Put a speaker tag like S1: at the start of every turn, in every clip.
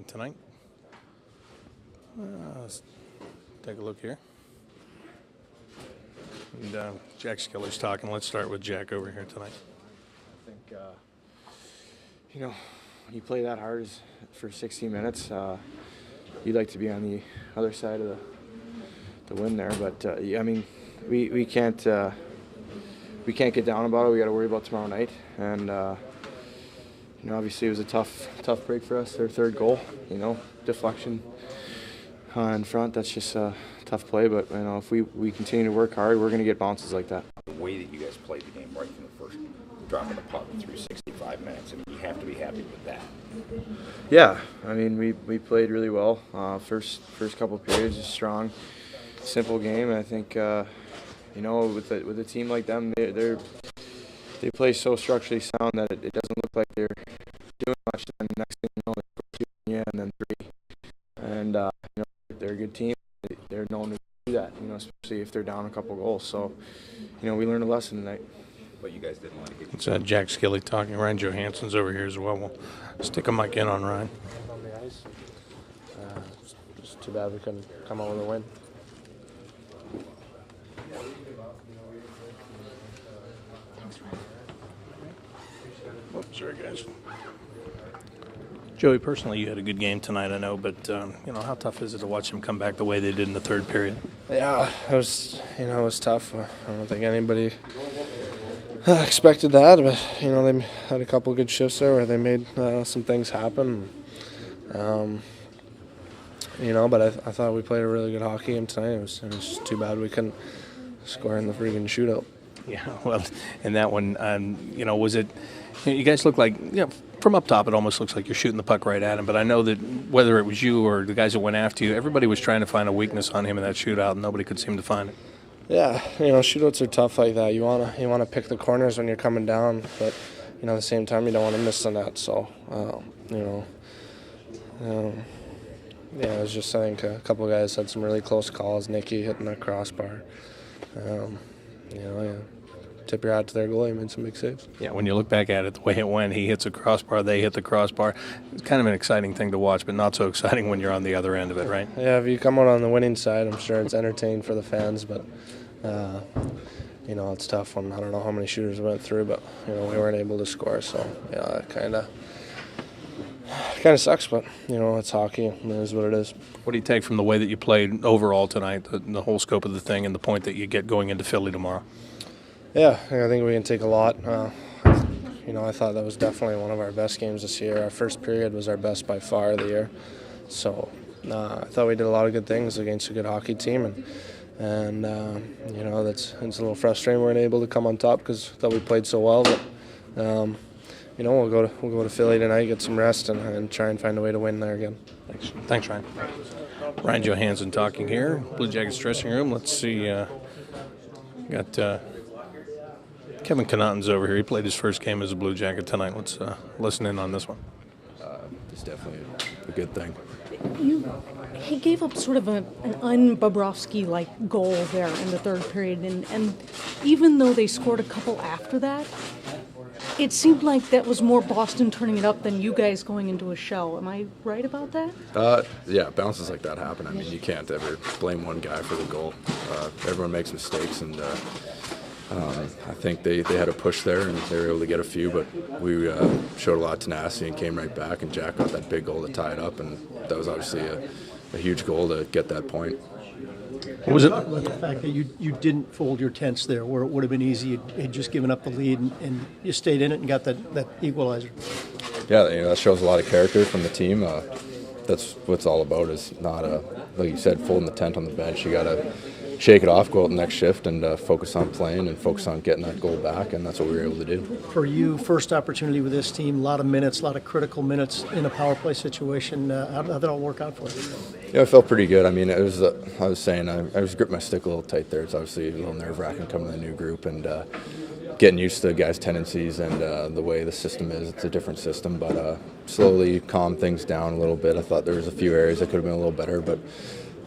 S1: tonight. Let's take a look here. And Jack Skiller's talking. Let's start with Jack over here tonight.
S2: I think, when you play that hard for 60 minutes, you'd like to be on the other side of the win there. But, we can't get down about it. We got to worry about tomorrow night. And, obviously it was a tough break for us, their third goal, deflection in front. That's just a tough play. But, if we continue to work hard, we're going to get bounces like that.
S3: The way that you guys played the game right from the first drop of the puck through 65 minutes, you have to be happy with that.
S2: Yeah, we played really well. First couple of periods, a strong, simple game. And I think, with a team like them, they play so structurally sound that it doesn't look like they're doing much. And the next thing you know, they score 2 and then 3. And they're a good team. They're known to do that. Especially if they're down a couple goals. So, we learned a lesson tonight.
S3: But you guys didn't like it.
S1: It's Jack Skilly talking. Ryan Johansson's over here as well. We'll stick a mic in on Ryan.
S4: On the ice. Just too bad we couldn't come out with a win.
S1: Oops, sorry, guys. Joey, personally, you had a good game tonight, I know, but how tough is it to watch them come back the way they did in the third period?
S4: Yeah, it was tough. I don't think anybody expected that, but they had a couple of good shifts there where they made some things happen. But I thought we played a really good hockey game tonight. It was too bad we couldn't score in the freaking shootout.
S1: Yeah, well, and that one, was it? You guys look like, from up top, it almost looks like you're shooting the puck right at him. But I know that whether it was you or the guys that went after you, everybody was trying to find a weakness on him in that shootout, and nobody could seem to find it.
S4: Yeah, shootouts are tough like that. You wanna pick the corners when you're coming down, but at the same time you don't want to miss the net. So I was just saying a couple of guys had some really close calls. Nicky hitting that crossbar. Tip your hat to their goalie, made some big saves.
S1: Yeah, when you look back at it, the way it went, he hits a crossbar, they hit the crossbar. It's kind of an exciting thing to watch, but not so exciting when you're on the other end of it, right?
S4: Yeah, if you come out on the winning side, I'm sure it's entertaining for the fans, but it's tough when I don't know how many shooters went through, but we weren't able to score, so it kind of sucks, but it's hockey, and it is what it is.
S1: What do you take from the way that you played overall tonight, the whole scope of the thing, and the point that you get going into Philly tomorrow?
S4: Yeah, I think we can take a lot. I thought that was definitely one of our best games this year. Our first period was our best by far of the year. So I thought we did a lot of good things against a good hockey team. And it's a little frustrating we weren't able to come on top because I thought we played so well. But, we'll go to Philly tonight, get some rest, and try and find a way to win there again.
S1: Thanks, Ryan. Ryan Johansson talking here, Blue Jackets dressing room. Let's see. Got Kevin Connaughton's over here. He played his first game as a Blue Jacket tonight. Let's listen in on this one.
S5: It's definitely a good thing.
S6: He gave up sort of an un-Bobrovsky-like goal there in the third period, and even though they scored a couple after that, it seemed like that was more Boston turning it up than you guys going into a shell. Am I right about that?
S5: Yeah, bounces like that happen. You can't ever blame one guy for the goal. Everyone makes mistakes, and I think they had a push there, and they were able to get a few, but we showed a lot of tenacity and came right back, and Jack got that big goal to tie it up, and that was obviously a huge goal to get that point.
S1: What was it?
S7: The fact that you didn't fold your tents there, where it would have been easy, you had just given up the lead, and you stayed in it and got that equalizer.
S5: Yeah, that shows a lot of character from the team. That's what it's all about, is not, like you said, folding the tent on the bench. You got to shake it off, go out the next shift, and focus on playing and focus on getting that goal back, and that's what we were able to do.
S7: For you, first opportunity with this team, a lot of minutes, a lot of critical minutes in a power play situation. How did that all work out for you?
S5: Yeah, I felt pretty good. It was, I was saying, I was gripping my stick a little tight there. It's obviously a little nerve-wracking coming to a new group and getting used to guys' tendencies and the way the system is. It's a different system, but slowly calm things down a little bit. I thought there was a few areas that could have been a little better, but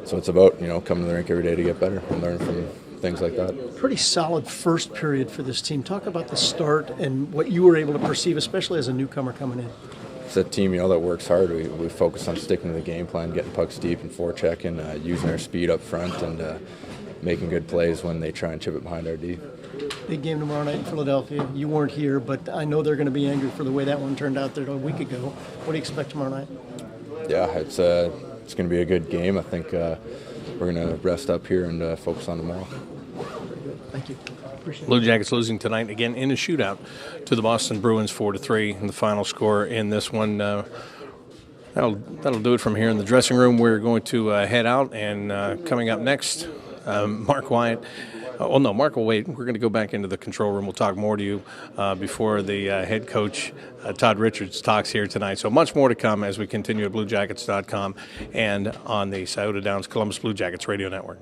S5: so it's about, coming to the rink every day to get better and learn from things like that.
S7: Pretty solid first period for this team. Talk about the start and what you were able to perceive, especially as a newcomer coming in.
S5: it's a team, that works hard. We focus on sticking to the game plan, getting pucks deep and forechecking, using our speed up front, and making good plays when they try and chip it behind our D.
S7: Big game tomorrow night in Philadelphia. You weren't here, but I know they're going to be angry for the way that one turned out there a week ago. What do you expect tomorrow night?
S5: Yeah, it's going to be a good game. I think we're going to rest up here and focus on tomorrow.
S7: Thank you. Appreciate
S1: Blue Jackets losing tonight again in a shootout to the Boston Bruins 4-3, and the final score in this one. That'll do it from here in the dressing room. We're going to head out, and coming up next, Mark Wyatt. Oh, no, Mark will wait. We're going to go back into the control room. We'll talk more to you before the head coach, Todd Richards, talks here tonight. So much more to come as we continue at BlueJackets.com and on the Scioto Downs Columbus Blue Jackets Radio Network.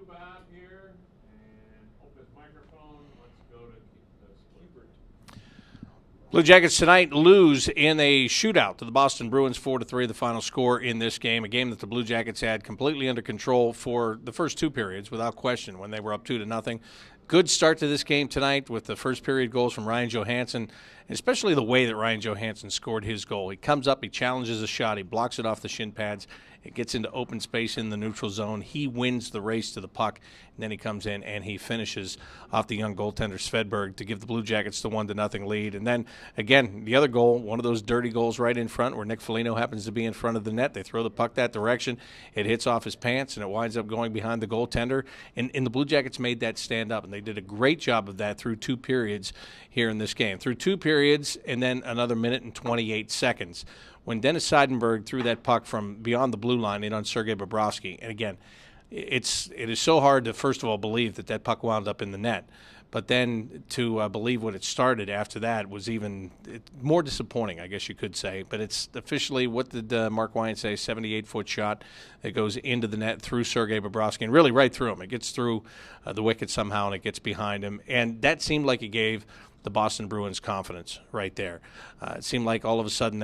S8: Bob here and open his microphone. Let's go to Hubert.
S1: Blue Jackets tonight lose in a shootout to the Boston Bruins 4-3, the final score in this game, a game that the Blue Jackets had completely under control for the first two periods without question when they were up 2-0. good start to this game tonight with the first period goals from Ryan Johansson, especially the way that Ryan Johansson scored his goal. He comes up, he challenges a shot, he blocks it off the shin pads. It gets into open space in the neutral zone. He wins the race to the puck, and then he comes in and he finishes off the young goaltender Svedberg to give the Blue Jackets the 1-0 lead. And then, again, the other goal, one of those dirty goals right in front where Nick Foligno happens to be in front of the net. They throw the puck that direction. It hits off his pants, and it winds up going behind the goaltender. And the Blue Jackets made that stand up, and they did a great job of that through 2 periods here in this game. Through 2 periods and then another minute and 28 seconds. When Dennis Seidenberg threw that puck from beyond the blue line in on Sergei Bobrovsky, and again, it is so hard to, first of all, believe that puck wound up in the net. But then to believe what it started after that was even more disappointing, I guess you could say. But it's officially, what did Mark Wyan say, 78-foot shot that goes into the net through Sergei Bobrovsky, and really right through him. It gets through the wicket somehow, and it gets behind him. And that seemed like it gave the Boston Bruins confidence right there. It seemed like all of a sudden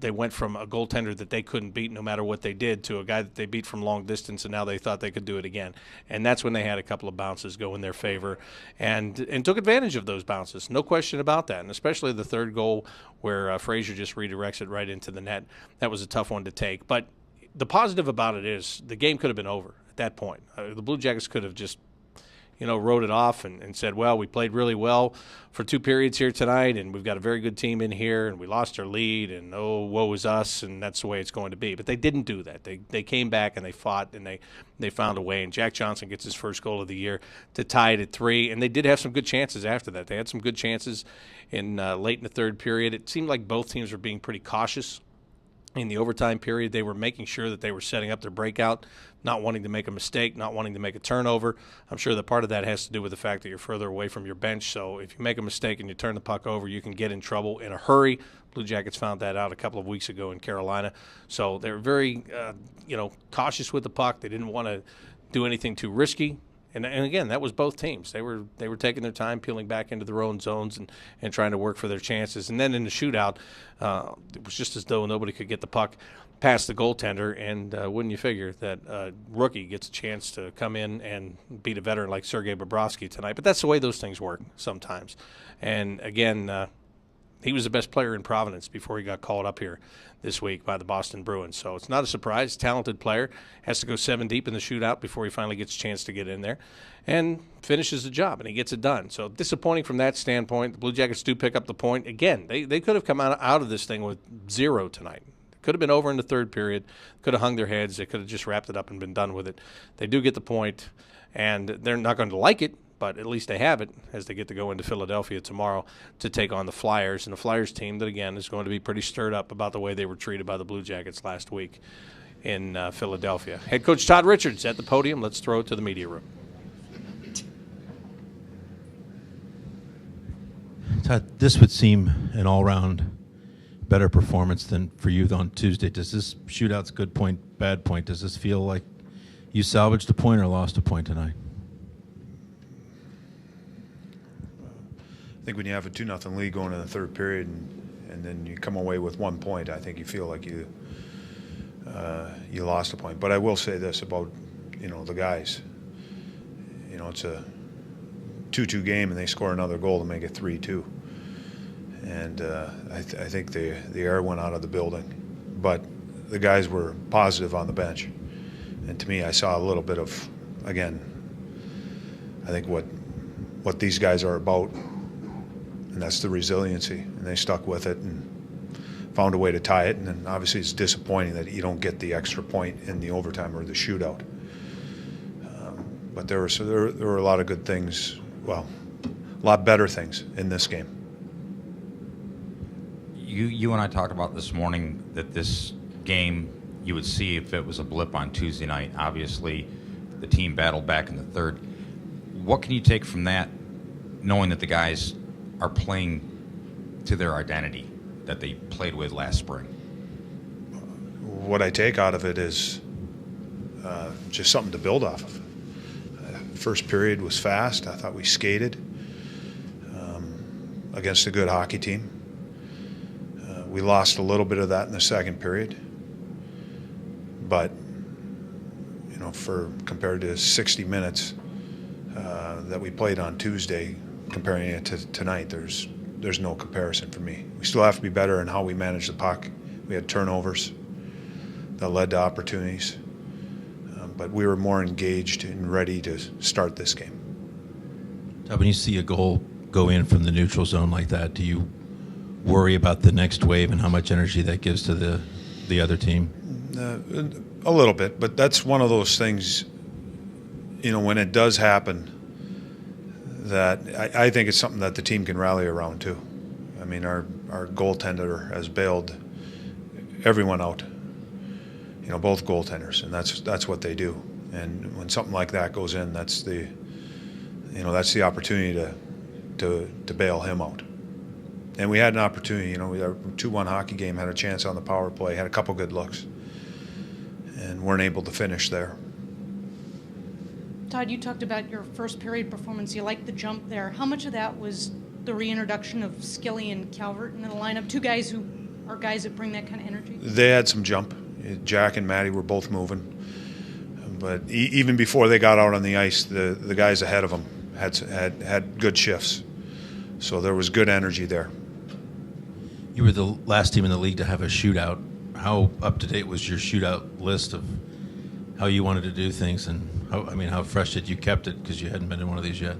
S1: they went from a goaltender that they couldn't beat no matter what they did to a guy that they beat from long distance, and now they thought they could do it again. And that's when they had a couple of bounces go in their favor and took advantage of those bounces. No question about that, and especially the third goal where Frazier just redirects it right into the net. That was a tough one to take. But the positive about it is the game could have been over at that point. The Blue Jackets could have just wrote it off and said, well, we played really well for 2 periods here tonight, and we've got a very good team in here, and we lost our lead, and oh, woe is us, and that's the way it's going to be. But they didn't do that. They came back, and they fought, and they found a way, and Jack Johnson gets his first goal of the year to tie it at 3, and they did have some good chances after that. They had some good chances in late in the third period. It seemed like both teams were being pretty cautious. In the overtime period, they were making sure that they were setting up their breakout, not wanting to make a mistake, not wanting to make a turnover. I'm sure that part of that has to do with the fact that you're further away from your bench. So if you make a mistake and you turn the puck over, you can get in trouble in a hurry. Blue Jackets found that out a couple of weeks ago in Carolina. So they were very, cautious with the puck. They didn't want to do anything too risky. And again, that was both teams. They were taking their time, peeling back into their own zones and trying to work for their chances. And then in the shootout, it was just as though nobody could get the puck past the goaltender. And wouldn't you figure that rookie gets a chance to come in and beat a veteran like Sergei Bobrovsky tonight? But that's the way those things work sometimes. And again, he was the best player in Providence before he got called up here this week by the Boston Bruins. So it's not a surprise. Talented player. Has to go 7 deep in the shootout before he finally gets a chance to get in there and finishes the job, and he gets it done. So disappointing from that standpoint. The Blue Jackets do pick up the point. Again, they could have come out of this thing with 0 tonight. It could have been over in the third period. Could have hung their heads. They could have just wrapped it up and been done with it. They do get the point, and they're not going to like it, but at least they have it as they get to go into Philadelphia tomorrow to take on the Flyers. And the Flyers team that, again, is going to be pretty stirred up about the way they were treated by the Blue Jackets last week in Philadelphia. Head coach Todd Richards at the podium. Let's throw it to the media room.
S9: Todd, this would seem an all-round better performance than for you on Tuesday. Does this shootout's good point, bad point, does this feel like you salvaged a point or lost a point tonight?
S10: I think when you have a 2-0 lead going in the third period and then you come away with 1 point, I think you feel like you lost a point. But I will say this about the guys. It's a 2-2 game and they score another goal to make it 3-2. And I think the air went out of the building. But the guys were positive on the bench. And to me, I saw a little bit of, again, I think what these guys are about. And that's the resiliency, and they stuck with it and found a way to tie it. And then obviously it's disappointing that you don't get the extra point in the overtime or the shootout. But there were a lot of good things, well, a lot better things in this game.
S3: You and I talked about this morning that this game you would see if it was a blip on Tuesday night. Obviously, the team battled back in the third. What can you take from that, knowing that the guys are playing to their identity that they played with last spring?
S10: What I take out of it is just something to build off of. First period was fast. I thought we skated against a good hockey team. We lost a little bit of that in the second period. But, for compared to 60 minutes that we played on Tuesday, comparing it to tonight, there's no comparison for me. We still have to be better in how we manage the puck. We had turnovers that led to opportunities, but we were more engaged and ready to start this game.
S9: When you see a goal go in from the neutral zone like that, do you worry about the next wave and how much energy that gives to the other team?
S10: A little bit, but that's one of those things, when it does happen, that I think it's something that the team can rally around too. I mean, our goaltender has bailed everyone out, both goaltenders, and that's what they do. And when something like that goes in, that's the opportunity to bail him out. And we had an opportunity, we had a 2-1 hockey game, had a chance on the power play, had a couple good looks, and weren't able to finish there.
S6: Todd, you talked about your first period performance. You liked the jump there. How much of that was the reintroduction of Skilly and Calvert into the lineup? Two guys who are guys that bring that kind of energy? They
S10: had some jump. Jack and Matty were both moving. But even before they got out on the ice, the guys ahead of them had good shifts. So there was good energy there.
S9: You were the last team in the league to have a shootout. How up-to-date was your shootout list of how you wanted to do things, and how fresh did you kept it, because you hadn't been in one of these yet?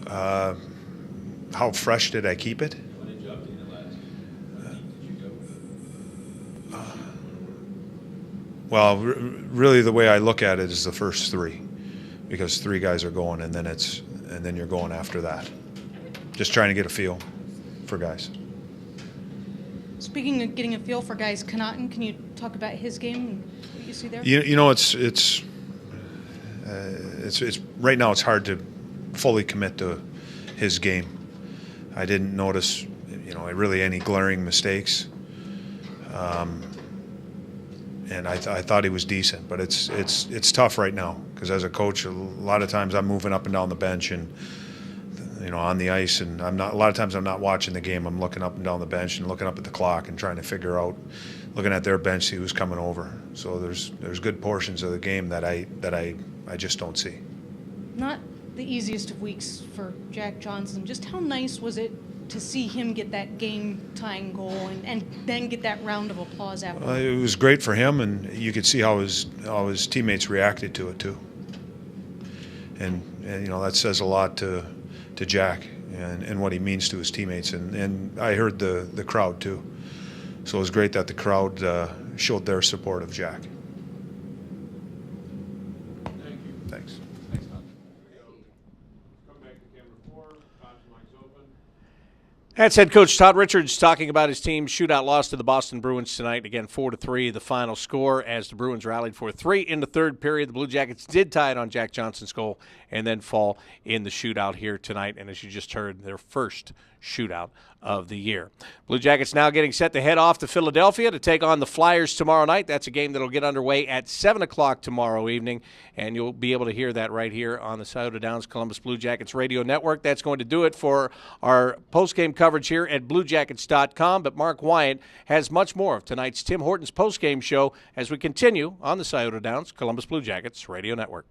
S10: How fresh did I keep it?
S9: When did you update it last? Did you go?
S10: Well, really the way I look at it is the first three, because three guys are going, and then you're going after that. Just trying to get a feel for guys.
S6: Speaking of getting a feel for guys, Connaughton, can you talk about his game and what you see there?
S10: It's right now it's hard to fully commit to his game. I didn't notice, really any glaring mistakes, and I thought he was decent. But it's tough right now, because as a coach, a lot of times I'm moving up and down the bench and on the ice, and a lot of times I'm not watching the game. I'm looking up and down the bench and looking up at the clock and trying to figure out, looking at their bench, see who's coming over. So there's good portions of the game that I just don't see.
S6: Not the easiest of weeks for Jack Johnson. Just how nice was it to see him get that game-tying goal and then get that round of applause after?
S10: It was great for him, and you could see how his teammates reacted to it too. And that says a lot to Jack and what he means to his teammates, and I heard the crowd too. So it was great that the crowd showed their support of Jack.
S8: Thank you.
S10: Thanks.
S8: Thanks, Todd. Come back to camera 4. Todd's mic's open.
S1: That's head coach Todd Richards talking about his team's shootout loss to the Boston Bruins tonight. Again, 4-3, the final score, as the Bruins rallied for 3 in the third period. The Blue Jackets did tie it on Jack Johnson's goal and then fall in the shootout here tonight. And as you just heard, their first shootout of the year. Blue Jackets now getting set to head off to Philadelphia to take on the Flyers tomorrow night. That's a game that will get underway at 7 o'clock tomorrow evening, and you'll be able to hear that right here on the Scioto Downs Columbus Blue Jackets radio network. That's going to do it for our postgame coverage here at BlueJackets.com, but Mark Wyatt has much more of tonight's Tim Hortons postgame show as we continue on the Scioto Downs Columbus Blue Jackets radio network.